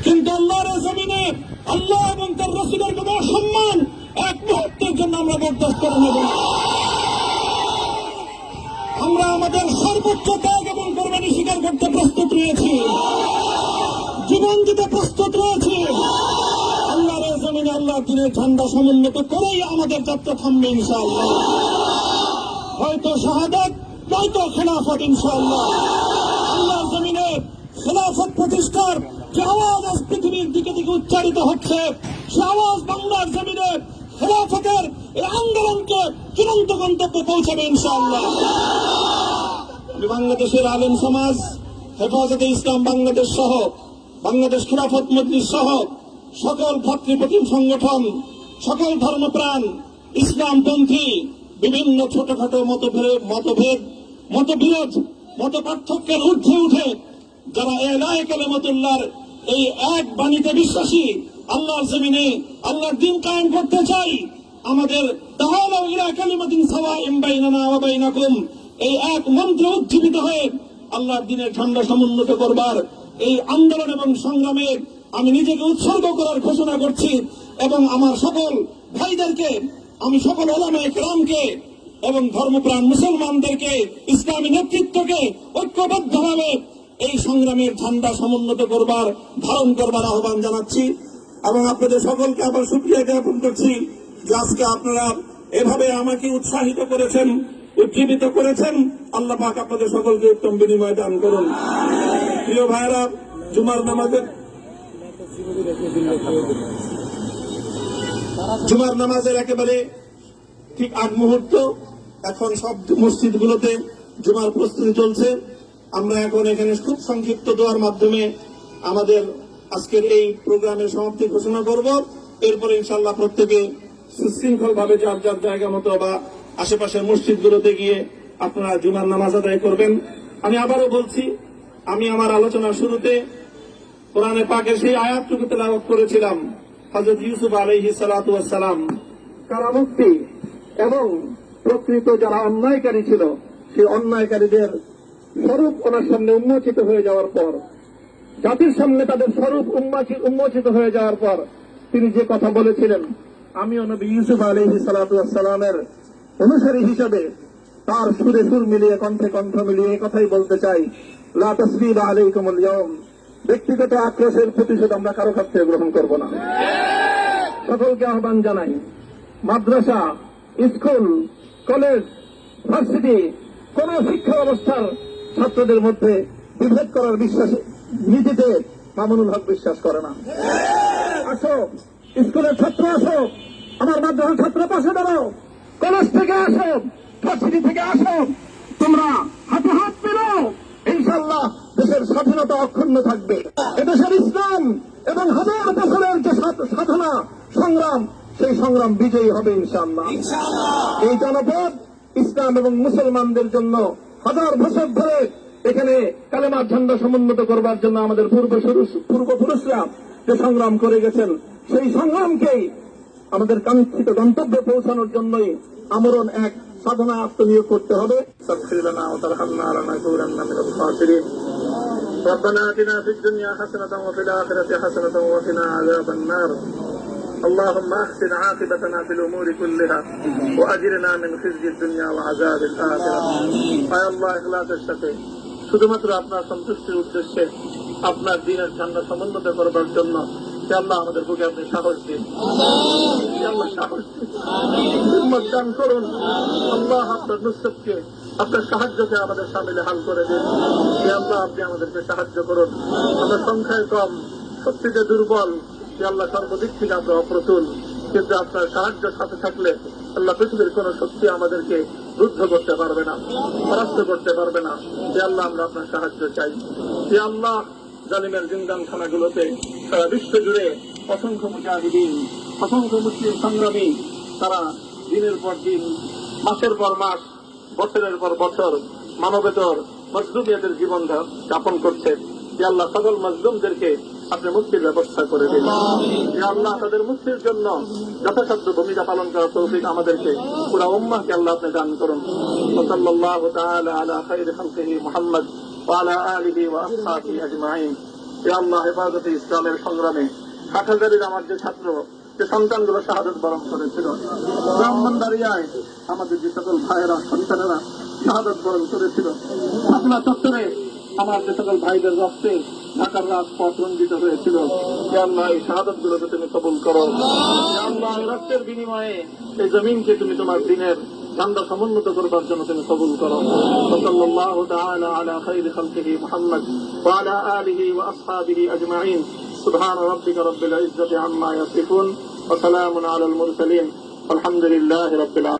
কিন্তু আল্লাহর জমিনে আল্লাহ এবং তার রাসূলের কোন সম্মান এক মুহূর্তের জন্য আমরা বরদাস্ত করে নেব না। আমরা আমাদের সর্বোচ্চ ত্যাগ এবং কোরবানি স্বীকার করতে প্রস্তুত রয়েছি, জীবন দিতে প্রস্তুত রয়েছি। আল্লাহর জমিনে আল্লাহর দিনের ঝান্ডা সমুন্নত করেই আমাদের যাত্রা থামবে ইনশাআল্লাহ। হয়তো শাহাদাত, নয়তো খেলাফত ইনশাআল্লাহ। আল্লাহর জমিনে খেলাফত প্রতিষ্ঠার যে আওয়াজ আজ পৃথিবীর দিকে দিকে উচ্চারিত হচ্ছে, সে আওয়াজ বাংলার জমিনে খেলাফতের এই আন্দোলনকে চূড়ান্ত গন্তব্যে পৌঁছাবে ইনশাআল্লাহ। আমি বাংলাদেশের আলেম সমাজ, হেফাজতে ইসলাম বাংলাদেশ সহ বাংলাদেশ খেলাফত মজলিস সহ সকল ভাতৃপ্রতিম সংগঠন, সকল ধর্মপ্রাণ, ইসলামপন্থী বিভিন্ন ছোটখাটো মতভেদ, মতবিরোধ, মত পার্থক্যের ঊর্ধ্বে উঠে যারা এলায়ে কালিমাতুল্লাহর এই এক বাণীতে বিশ্বাসী, আল্লাহর জমিনে আল্লাহর দ্বীন কায়েম করতে চাই, আমাদের তাআলা ইলা কালিমাতিন সাওয়াইন বাইনানা ওয়া বাইনাকুম এই এক মন্ত্রে উজ্জীবিত হয়ে আল্লাহর দ্বীনের ঝান্ডা সমুন্নত করবার এই আন্দোলন এবং সংগ্রামে আমি নিজেকে উৎসর্গ করার ঘোষণা করছি। এবং আমার সকল ভাইদেরকে, আমি সকল উলামায়ে কেরামকে এবং ধর্মপ্রাণ মুসলমানদেরকে, ইসলামী নেতৃত্বকে ঐক্যবদ্ধভাবে এই সংগ্রামের ঝান্ডা সমুন্নত করবার, ধারণ করবার আহ্বান জানাচ্ছি। এবং আপনাদের সকলকে আবার শুকরিয়া জ্ঞাপন করছি যে আজকে আপনারা এভাবে আমাকে উৎসাহিত করেছেন, উজ্জীবিত করেছেন। আল্লাহ পাক আপনাদের সকলকে উত্তম বিনিময় দান করুন। প্রিয় ভাইরা, জুমার নামাজের একেবারে ঠিক আগ মুহূর্ত, এখন সব মসজিদগুলোতে জুমার প্রস্তুতি চলছে। আমরা এখন এখানে খুব সংক্ষিপ্ত দোয়ার মাধ্যমে আমাদের আজকের এই প্রোগ্রামের সমাপ্তি ঘোষণা করব। এরপরে ইনশাআল্লাহ প্রত্যেকে সুশৃঙ্খল ভাবে যার যার জায়গা মতো বা আশেপাশের মসজিদগুলোতে গিয়ে আপনারা জুমার নামাজ আদায় করবেন। আমি আবারও বলছি, আমি আমার আলোচনার শুরুতে কোরআনে পাকের সেই আয়াতটুকু তেলাওয়াত করেছিলাম, হযরত ইউসুফ আলাইহিস সালাতু ওয়াস সালাম কারামুক্তি এবং প্রকৃত যারা অন্যায়কারী ছিল সেই অন্যায়কারীদের স্বরূপ ওনার সামনে উন্মোচিত হয়ে যাওয়ার পর, জাতির সামনে তাদের স্বরূপ উন্মোচিত হয়ে যাওয়ার পর তিনি যে কথা বলেছিলেন, আমিও নবী ইউসুফ আলাইহিস সালাতু ওয়াস সালামের অনুসারী হিসেবে তার সুরে সুর মিলিয়ে, কণ্ঠে কণ্ঠ মিলিয়ে এই কথাই বলতে চাই, লা তাসরিবা আলাইকুমুল ইয়াউম, ব্যক্তিগত আক্রোশের প্রতিশোধ আমরা কারো কাছ থেকে গ্রহণ করব না। সকলকে আহ্বান জানাই, মাদ্রাসা, স্কুল, কলেজ, ভার্সিটি কোন শিক্ষা ব্যবস্থার ছাত্রদের মধ্যে বিভেদ করার বিশ্বাস নীতিতে মামুনুল হক বিশ্বাস করে না। আসো, স্কুলের ছাত্র আসো, আমার মাদ্রাসার ছাত্র পাশে দাঁড়াও, কলেজ থেকে আসো, ভার্সিটি থেকে আসো, তোমরা হাতে হাত মিলাও, ইনশাআল্লাহ দেশের স্বাধীনতা অক্ষুণ্ণ থাকবে। এদেশের ইসলাম এবং হাজার বছরের যে সাধনা সংগ্রাম, সেই সংগ্রাম বিজয়ী হবে ইনশাআল্লাহ। এই জনপদ ইসলাম এবং মুসলমানদের জন্য হাজার বছর ধরে এখানে কালেমার ঝান্ডা সমুন্নত করবার জন্য আমাদের পূর্বপুরুষরা যে সংগ্রাম করে গেছেন, সেই সংগ্রামকেই আমাদের কাঙ্ক্ষিত গন্তব্যে পৌঁছানোর জন্যই আমরণ এক সাধনা আত্মনিয়োগ করতে হবে। ربنا آتنا في الدنيا حسنة وفي الآخرة حسنة وقنا عذاب النار اللهم أحسن عاقبتنا في الأمور كلها وأجرنا من خزي الدنيا وعذاب الآخرة يا الله إخلاصের সাথে শুধুমাত্র আপনার সন্তুষ্টির উদ্দেশ্যে আপনার দ্বীনের ঝান্ডা সমুন্নত করবার জন্য আল্লাহ আমাদের বুকে আপনি সাহস দিন, আল্লাহ সাহস দিন, হিম্মত দান করুন। আল্লাহ আপনার নুসরতকে, আপনার সাহায্যকে আমাদের সামিলে হাল করে দিন। আল্লাহ আপনি আমাদেরকে সাহায্য করুন। আমরা সংখ্যায় কম, শক্তিতে দুর্বল, আল্লাহ সর্বদিক থেকে আমরা অপ্রতুল, কিন্তু আপনার সাহায্য সাথে থাকলে আল্লাহ পৃথিবীর কোন শক্তি আমাদেরকে রুদ্ধ করতে পারবে না, পরাস্ত করতে পারবে না। আল্লাহ আমরা আপনার সাহায্য চাই। আল্লাহ জালিমের জিন্দানখানাগুলোতে সারা বিশ্ব জুড়ে অসংখ্য মুজাহিদিন, অসংখ্য মুসলিম সংগ্রামী, তারা দিনের পর দিন, মাসের পর মাস, বছরের পর বছর মানবেতর মজলুমিয়াতের জীবন যাপন করছে। আল্লাহ সকল মজলুমদেরকে আপনি মুক্তির ব্যবস্থা করে দিন। আল্লাহ তাদের মুক্তির জন্য যথাসাধ্য ভূমিকা পালন করার তৌফিক আমাদেরকে, পুরা উম্মাহকে আল্লাহ আপনি দান করুন। সাল্লাল্লাহু তাআলা আলা খায়রি খালকিহি মুহাম্মদ ওয়া আলা আলিহি ওয়া আসহাবিহি আজমাইন। ইয়া আল্লাহ হেফাজতে ইসলামের সংগ্রামে হাটহাজারীর আমার যে ছাত্র যে সন্তানগুলো শাহাদত বরণ করেছিল, ব্রাহ্মণবাড়িয়ায় আমাদের যে সকল ভাইয়েরা সন্তানেরা শাহাদত বরণ করেছিল, শাপলা চত্বরে আমার যে সকল ভাইদের রক্তে ঢাকার রাজপথ রঞ্জিত হয়েছিল, ইয়া আল্লাহ এই শাহাদত গুলোকে তুমি কবুল করো। ইয়া আল্লাহ এই রক্তের বিনিময়ে এই জমিনকে তুমি তোমার দিনের ঝান্ডা সমুন্নত করবার জন্য তুমি কবুল করো। সাল্লাল্লাহু তাআলা আলা খায়রি খালকিহি মুহাম্মদ ওয়া আলা আলিহি ওয়া আসহাবিহি আজমাইন। সুবহান রাব্বিকা রাব্বিল ইজ্জাতি আম্মা ইয়াসিফুন ওয়া সালামুন আলাল মুরসালিন। আলহামদুলিল্লাহি রাব্বিল আলামিন।